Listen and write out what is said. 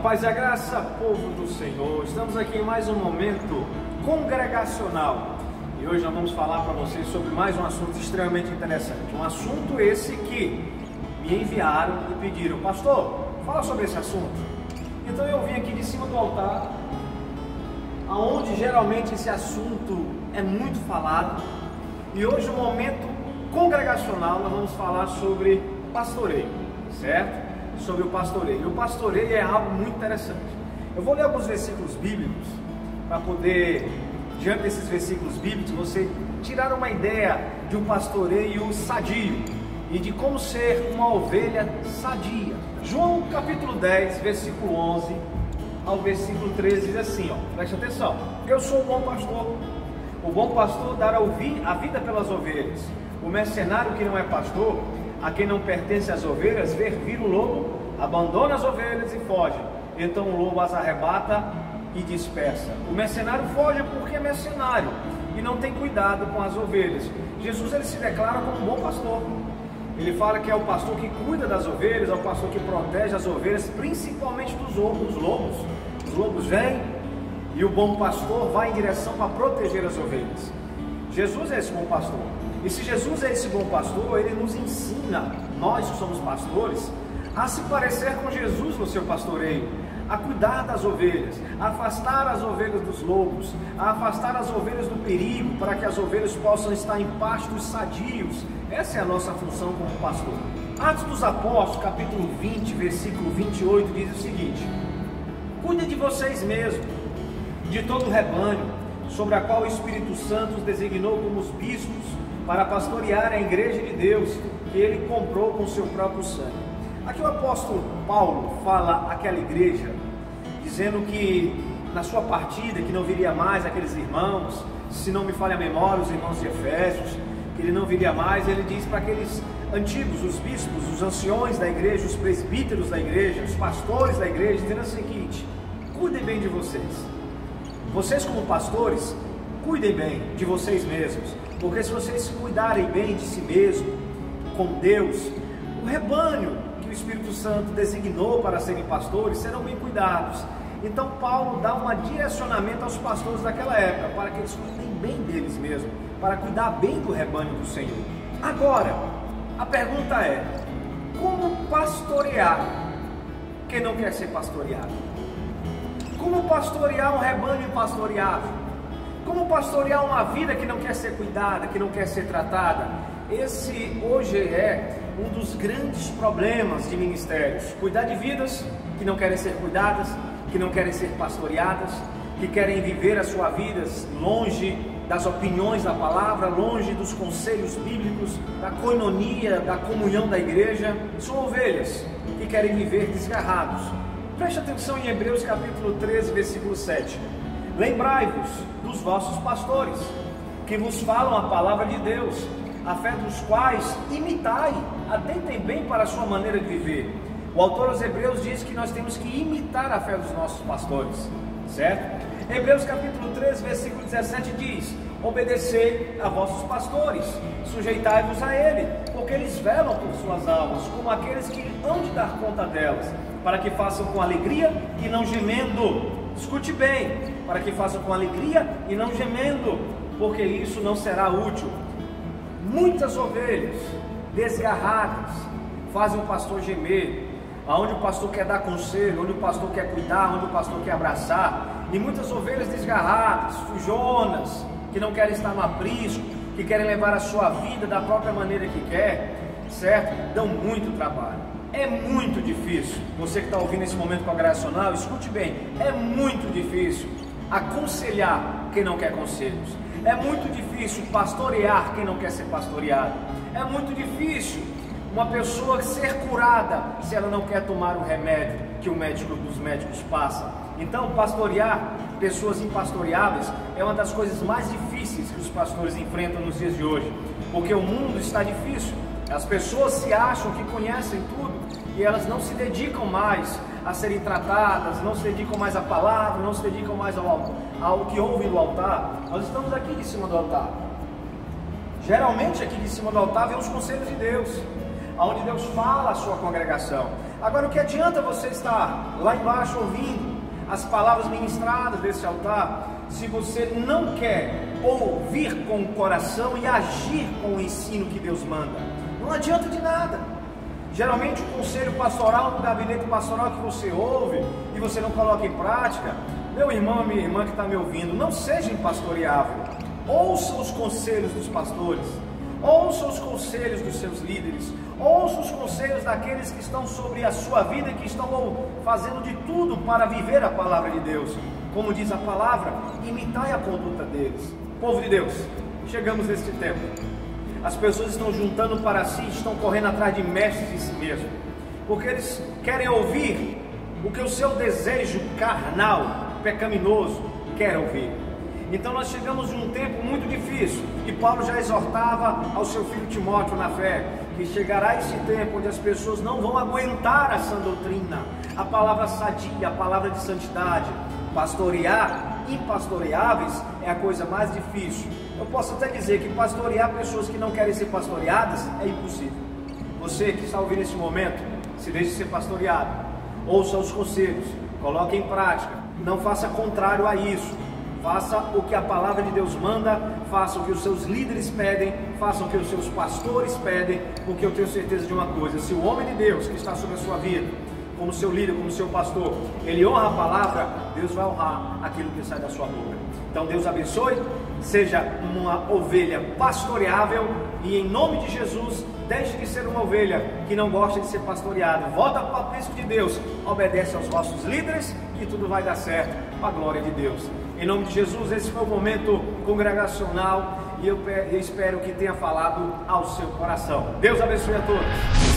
paz e a graça, povo do Senhor. Estamos aqui em mais um momento congregacional e hoje nós vamos falar para vocês sobre mais um assunto extremamente interessante. Um assunto esse que me enviaram e pediram: pastor, fala sobre esse assunto. Então eu vim aqui de cima do altar, aonde geralmente esse assunto é muito falado, e hoje no momento congregacional nós vamos falar sobre pastoreio, certo? Sobre o pastoreio. O pastoreio é algo muito interessante. Eu vou ler alguns versículos bíblicos para poder, diante desses versículos bíblicos, você tirar uma ideia de um pastoreio sadio e de como ser uma ovelha sadia. João capítulo 10, versículo 11 ao versículo 13 diz assim, preste atenção: eu sou o bom pastor. O bom pastor dará a vida pelas ovelhas. O mercenário que não é pastor, a quem não pertence as ovelhas, ver vir o lobo, abandona as ovelhas e foge. Então o lobo as arrebata e dispersa. O mercenário foge porque é mercenário e não tem cuidado com as ovelhas. Jesus, ele se declara como um bom pastor. Ele fala que é o pastor que cuida das ovelhas, é o pastor que protege as ovelhas, principalmente dos lobos. Os lobos vêm e o bom pastor vai em direção para proteger as ovelhas. Jesus é esse bom pastor. E se Jesus é esse bom pastor, ele nos ensina, nós que somos pastores, a se parecer com Jesus no seu pastoreio, a cuidar das ovelhas, a afastar as ovelhas dos lobos, a afastar as ovelhas do perigo, para que as ovelhas possam estar em pastos sadios. Essa é a nossa função como pastor. Atos dos Apóstolos, capítulo 20, versículo 28, diz o seguinte: cuide de vocês mesmos, de todo o rebanho, sobre a qual o Espírito Santo os designou como os bispos, para pastorear a igreja de Deus, que ele comprou com seu próprio sangue. Aqui o apóstolo Paulo fala àquela igreja, dizendo que na sua partida, que não viria mais aqueles irmãos, se não me falha a memória, os irmãos de Efésios, que ele não viria mais. Ele diz para aqueles antigos, os bispos, os anciões da igreja, os presbíteros da igreja, os pastores da igreja, dizendo o seguinte: cuidem bem de vocês. Vocês como pastores, cuidem bem de vocês mesmos, porque se vocês se cuidarem bem de si mesmo, com Deus, o rebanho que o Espírito Santo designou para serem pastores serão bem cuidados. Então Paulo dá um direcionamento aos pastores daquela época, para que eles cuidem bem deles mesmos, para cuidar bem do rebanho do Senhor. Agora, a pergunta é: como pastorear quem não quer ser pastoreado? Como pastorear um rebanho impastoreável? Como pastorear uma vida que não quer ser cuidada, que não quer ser tratada? Esse hoje é um dos grandes problemas de ministérios. Cuidar de vidas que não querem ser cuidadas, que não querem ser pastoreadas, que querem viver as suas vidas longe das opiniões da palavra, longe dos conselhos bíblicos, da coinonia, da comunhão da igreja. São ovelhas que querem viver desgarrados. Preste atenção em Hebreus capítulo 13, versículo 7. Lembrai-vos dos vossos pastores, que vos falam a palavra de Deus, a fé dos quais imitai, atentem bem para a sua maneira de viver. O autor aos Hebreus diz que nós temos que imitar a fé dos nossos pastores, certo? Hebreus capítulo 13, versículo 17 diz: obedecei a vossos pastores, sujeitai-vos a ele, porque eles velam por suas almas, como aqueles que hão de dar conta delas, para que façam com alegria e não gemendo. Escute bem: para que façam com alegria e não gemendo, porque isso não será útil. Muitas ovelhas desgarradas fazem o pastor gemer, aonde o pastor quer dar conselho, onde o pastor quer cuidar, onde o pastor quer abraçar. E muitas ovelhas desgarradas, fujonas, que não querem estar no aprisco, que querem levar a sua vida da própria maneira que quer, certo? Dão muito trabalho. É muito difícil. Você que está ouvindo esse momento congregacional, escute bem: é muito difícil aconselhar quem não quer conselhos. É muito difícil pastorear quem não quer ser pastoreado. É muito difícil uma pessoa ser curada se ela não quer tomar o remédio que o médico dos médicos passa. Então, pastorear pessoas impastoreáveis é uma das coisas mais difíceis que os pastores enfrentam nos dias de hoje, porque o mundo está difícil. As pessoas se acham que conhecem tudo e elas não se dedicam mais a serem tratadas, não se dedicam mais à palavra, não se dedicam mais ao que ouvem do altar. Nós estamos aqui de cima do altar. Geralmente aqui de cima do altar vem os conselhos de Deus, onde Deus fala à sua congregação. Agora, o que adianta você estar lá embaixo ouvindo as palavras ministradas desse altar, se você não quer ouvir com o coração e agir com o ensino que Deus manda? Não adianta de nada. Geralmente o conselho pastoral, no gabinete pastoral que você ouve e você não coloca em prática, meu irmão, minha irmã que está me ouvindo, não seja impastoreável. Ouça os conselhos dos pastores, ouça os conselhos dos seus líderes, ouça os conselhos daqueles que estão sobre a sua vida e que estão fazendo de tudo para viver a palavra de Deus. Como diz a palavra, imitai a conduta deles. Povo de Deus, chegamos neste tempo. As pessoas estão juntando para si, estão correndo atrás de mestres de si mesmo, porque eles querem ouvir o que o seu desejo carnal, pecaminoso, quer ouvir. Então nós chegamos em um tempo muito difícil, e Paulo já exortava ao seu filho Timóteo na fé, que chegará esse tempo onde as pessoas não vão aguentar a sã doutrina, a palavra sadia, a palavra de santidade. Pastorear impastoreáveis é a coisa mais difícil. Eu posso até dizer que pastorear pessoas que não querem ser pastoreadas é impossível. Você que está ouvindo esse momento, se deixe ser pastoreado, ouça os conselhos, coloque em prática, não faça contrário a isso. Faça o que a palavra de Deus manda, faça o que os seus líderes pedem, faça o que os seus pastores pedem, porque eu tenho certeza de uma coisa: se o homem de Deus que está sobre a sua vida, como seu líder, como seu pastor, ele honra a palavra, Deus vai honrar aquilo que sai da sua boca. Então Deus abençoe, seja uma ovelha pastoreável e em nome de Jesus, deixe de ser uma ovelha que não gosta de ser pastoreada. Volta para o aprisco de Deus, obedece aos vossos líderes e tudo vai dar certo, para a glória de Deus. Em nome de Jesus, esse foi o momento congregacional e eu espero que tenha falado ao seu coração. Deus abençoe a todos.